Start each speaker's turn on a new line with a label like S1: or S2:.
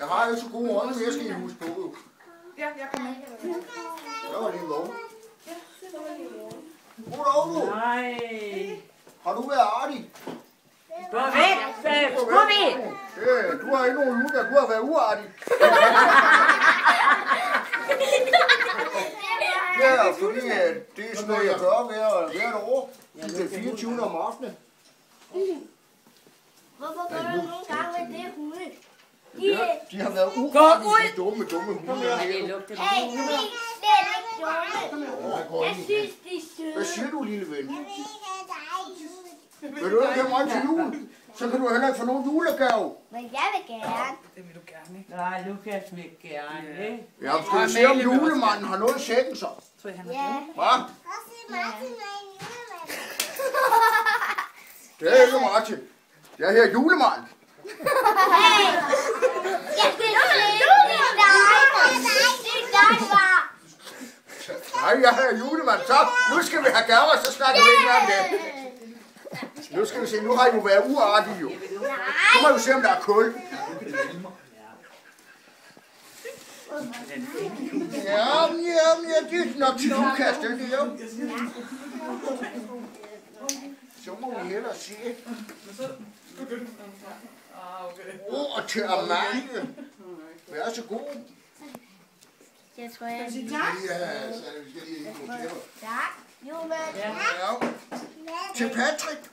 S1: Jeg har jo så gode øjne, men jeg skal I huske på jo.
S2: Ja, jeg kommer med.
S1: Jeg var lige vågen. Goddag, du.
S3: Nej.
S1: Har du været artig?
S3: Gå væk, Scooby!
S1: Du har ikke nogen juledag, du har været uartig. Ja, fordi det er sådan noget, jeg gør hvert år. Det er 24. om aftenen.
S4: Hvorfor gør du nogle gange med det hunde?
S1: Ja, de har været uartige, de dumme hunde.
S4: Hey, de er slet ikke dumme. Jeg synes, de er søde.
S1: Hvad siger du, lille ven? Vil du ikke have mig til jul? Så kan du heller ikke få nogen julegave.
S4: Men jeg vil gerne.
S2: Det vil du gerne, ikke?
S3: Nej, Lukas vil gerne, ikke?
S1: Ja, skal vi se, om julemanden har noget i sækken så?
S2: Tror jeg, han
S4: Ja.
S1: Hvad? Det er ikke Martin. Jeg er her julemanden.
S4: Hey! Jeg skal se dig, far.
S1: Nej, jeg er julemanden. Så nu skal vi have gaver, så snakker vi ikke mere om det. Nu skal vi se, nu har I jo været uartige jo. Så må vi se, om der er kul. Ja, det er nok til Lukas, det er jo. Så må vi hellere se. Og til Amalie. Vær så god.
S4: Jeg tror, jeg
S1: Ja, så skal lige gå til.
S4: Tak. Jo, men.
S1: Ja. Til Patrick.